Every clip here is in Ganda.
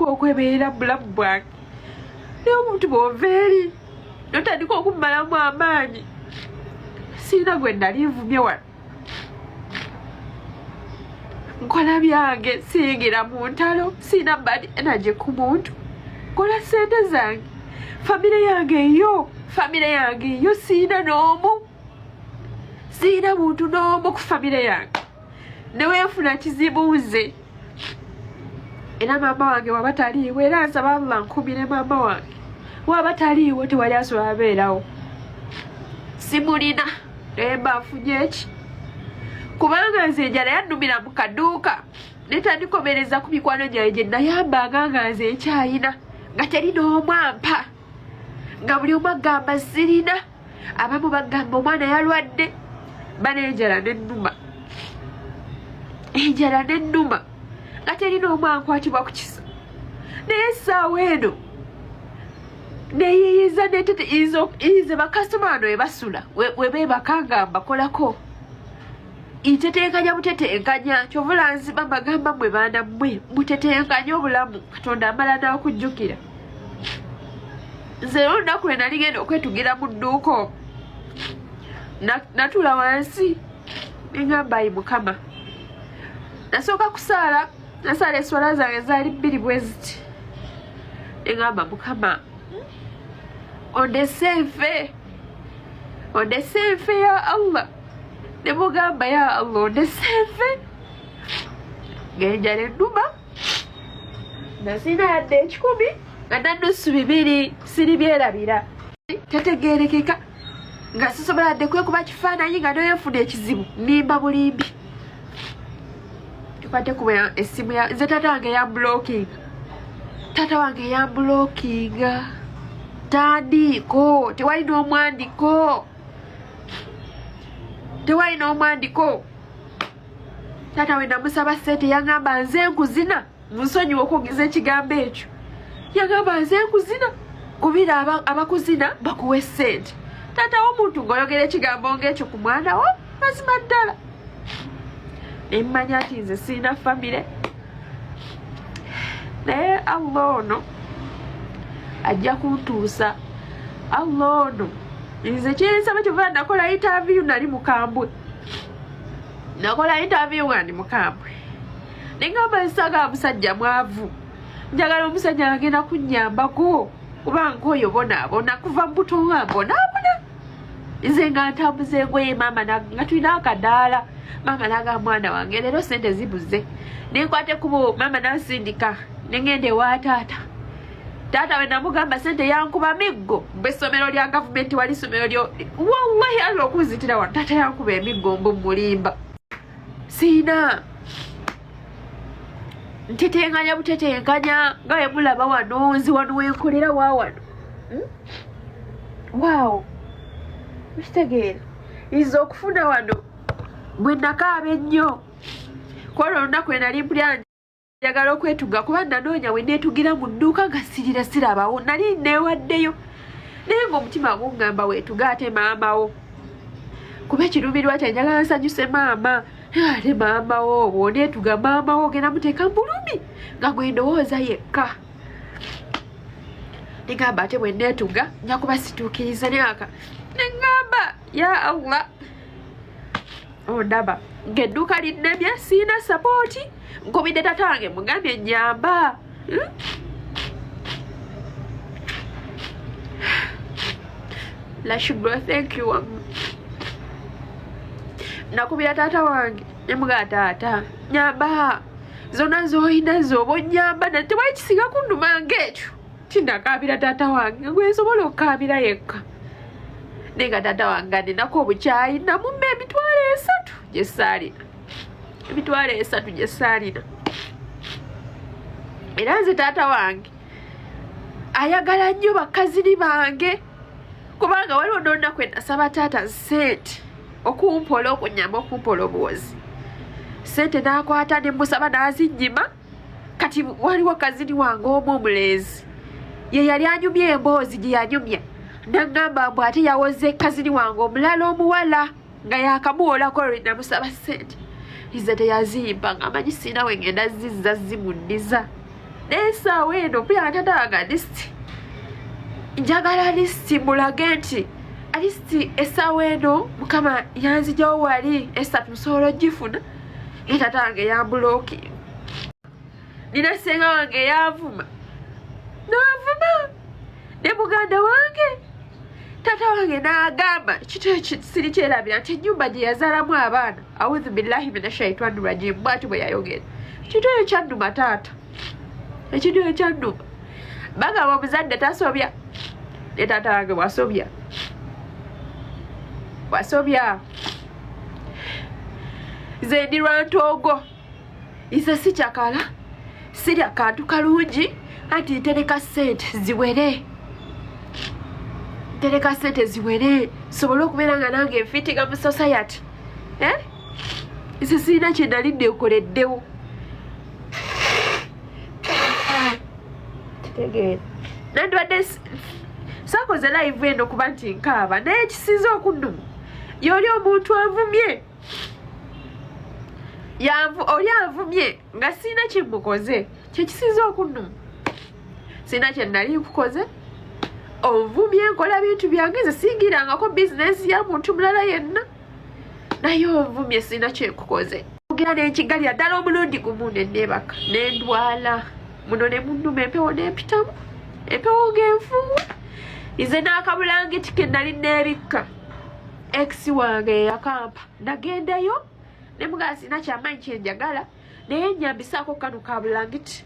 okwebeera bulamu bwange naye omuntu bw'ova eri notandika okummalamu amaanyi siina gwe nali nvumye wano nkola byange siyingira mu ntalo siina bad energy ku muntu kola sente zange famire yange eyo siina n'omu siina muntu n'omu ku famire yange neweefuna kizibu nze era maama wange waba taliiwo era nsaba Allah nkubire maama wange waba taliiwo tewali asobola abeerawo simulina naye mba nfunye eki kubanga nze enjala yannumira mu kaduuka netandikomereza ku mikwano gyange gye nayambanga nga nze nkyayina nga teri n'omu ampa nga buli omu agamba sirina abamu bagamba omwana yalwadde bana enjala nennuma nga teri n'omu ankwatibwa ku kisa naye essaawa eno neyiyiza neteteize bakasitoma ano webasula webeebaka mbakolako ntetenkanya butetenkanya kyovula nziba mbagamba mmwe baana mmwe mutetenkanya obulamu katonda amala n'okujjukira nze olunaku lwe nali genda okwetugira mu dduuka omwo natuula wansi neŋŋamba ayi Mukama nasooka kusaala nasaala eswala zange zaali 2 bwe ziti neŋŋamba Mukama ondese nfe ya Allah nemugamba ya Allah ondese nfe ng'enjala ennuma nasina yadde 10 nga nannusu 2 siri byerabira tetegeerekeka nga sisobola yadde kwekuba kifaananyi nga noyenfuna ekizibu nimba bulimbi tukwate kuba essimu nze taata wange yambulookinga tandiiko tewali n'omwandiko taata we namusaba ssente yaŋŋamba nze nkuzina munsonyiwa okwogeza ekigambo ekyo yaŋŋamba nze nkuzina kubira abakuzina bakuwa essente taata w'omuntu ng'oyogera ekigambo ng'ekyo ku mwana wo mazima ddala nemmanya nti nze siina famire naye Allah ono ajja kuntuusa Allah ono nze kyensaba kyova nakola interview nali mukambwe nga ndi mukambwe neŋŋamba nsaga musajja mwavu njagala omusajja agenda kunnyambako kubanga oyo bonaabona kuva mbuto nga mbonaabona nze nga ntambuza engoye maama nga tulina akadaala maama naga mwana wange leero sente zibuze nenkwate kubo maama nansindika nengende wa taata we namugamba sente yankuba miggo bw'essomero lya gavumenti wali ssomero lyo wallahi alla okunzitira wano taata yankuba emiggo mbu mulimba siina ntetenkanya butetenkanya nga we mulaba wano nzi wano wenkolera wawano waawo mukitegeera nza okufuna wano bwe nakaaba ennyo kwolwo olunaku enali mpulya njagala okwetuga kuba nanoonya we neetugira mu dduuka nga sirabawo nali neewaddeyo naye ng'omutima guŋŋamba weetuga ate maamawo kuba ekiruumirwa kye njagala nsanyuse maama ate maamawo bw'oneetuga maamawo ogenda muteeka mu bulumi nga gwe ndowooza yekka neŋŋamba ate bwe neetuga nja kuba situukiriza nyaka neŋŋamba ya Allah ondaba ng'edduuka linnemye siina sapooti nkubidde taata wange mugambye nnyamba lashugura thank you nakubira taata wange nemugaa taata nyamba zonna z'olina z'oba onnyamba na tewali kisinga kunnuma ng'ekyo tindakaabira taata wange gwe nsobola okukaabira yekka naye nga taata wange aninako obukyayi namumma emitwalo 3 gye saalina era nze taata wange ayagala nnyo bakazini bange kubanga waliwo n'olunaku nasaba taata ssente okumpola okunyamba okumpola obuwozi ssente n'akwata ne musaba n'azinnyima kati waliwo kazini wange omu omulenzi ye yali anyumya emboozi gye yanyumya naŋŋamba mbw ate yawoze kazini wange omulala omuwala nga yakamuwolako lwe namusaba ssente ize teyazimba ng'amanyi siina we ngenda zizza zimunniza n'essaawa eno mpulira nga tata wange alisiti njagala alisiti mulage nti alisiti essaawa eno mukama yanzijawo wali esatu nsobola ogifuna naye tata wange yambulooki nina ssenga wange yavuma n'avuma ne muganda wange tata wange n'agamba kito siri kyerabira nti ennyumba gye yazaalamu abaana audhu billahi mina shaitani rajim bwati bwe yayogera kito eyo kyannuma taata ekito eyo kyannuma bagamba omuzadde tasobya ne tata wange wasobya nze ndi lwantoogo nze si kyakala sirya kantu kalungi anti ntereka ssente ziwere sobole okubeera nga nange nfitiga mu society nze sirina kye nali nnekoleddewo nandibadde sakoze live eno kuba nti nkaaba naye ekisinza okunnuma yoli omuntu anvumye oli anvumye nga sirina kimukoze kyekisinza okunnuma sirina kye nali nkukoze onvumye nkola bintu byange nze singirangako bizinesi ya muntu mulala yenna naye onvumye sirina kyenkukoze ogera nenkigalira ddala omulundi gumu nenneebaka nendwala muno ne munnuma empewo nempitamu empewo ng'enfuuwa nze n'akabulangiti ke nali neebikka ex wange yakampa nagendayo ne mugala sirina kyamaanyi kyenjagala naye nyambisaako kano kabulangiti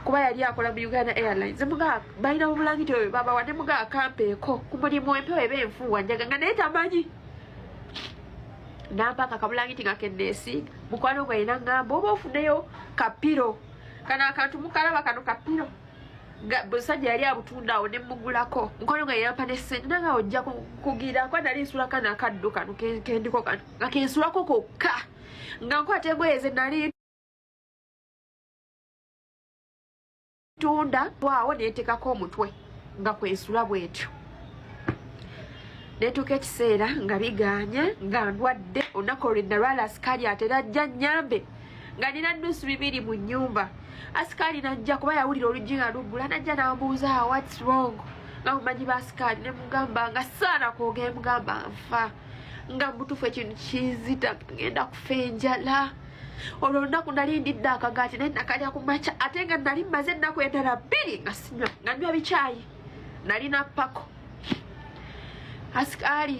kuba yali akola mu Uganda Airlines mugala balina obulangiti oyo babawa ne mugala kampeeko ku mulimu empewo eba enfuuwa njaga nga naye tamanyi nampaka kabulangiti nga kenneesiiga mukwano gwe yina ngamba oba ofuneyo kapiro kano akantu mukalaba kano kapiro busajja yali abutundaawo ne mugulako mukwano gwe yampa n'essente nanga ojja kugira kwa nali nsula kano akaddu kano kendiko kano nga kensulako kokka nga nkwata engoye ze nali tunda waawo neetekako omutwe nga kwensula bwetyo netuuka ekiseera nga biganye nga ndwadde olunaku olwo nalwala asikaali ate najja nnyambe nga nina nnusu 2 mu nnyumba asikaali najja kuba yawulira oluggi nga luggula najja n'ambuuza what's wrong nga mumanyi baasikaali ne mugamba nga saana kwoge mugamba nfa nga mutuufu ekintu kizita ngenda kufa enjala olwo olunaku nali ndidde akagaati naye nakalya ku makya ate nga nali mmaze ennaku endala 2 nga sinywa nga nywa bikyayi nalina pako asikaali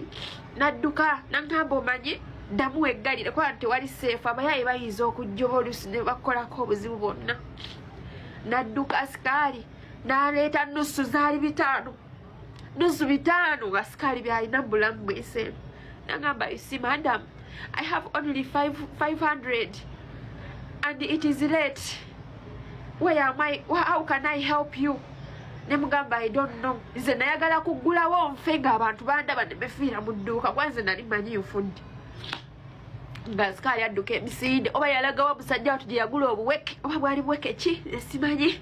nadduka nangamba omanyi ddamu weggalire kuba tewali seefu abayaayi bayinza okujjoba oluusi ne bakolako obuzibu bwonna nadduka asikaali n'aleeta nusu zaali 5 nusu 5 nga sikaali byalina bulamu bweseemu nangamba you see madam I have only 500 and it is late where am I how can I help you ne mugamba I don't know nze nayagala kuggulawo nfe ng'abantu bandaba ne befiira mu dduuka kuba nze nali manyi nfudde nga sikaali adduka emisinde oba yalagawo musajja watu gye yagula obuweke oba bwali buweke ki simanyi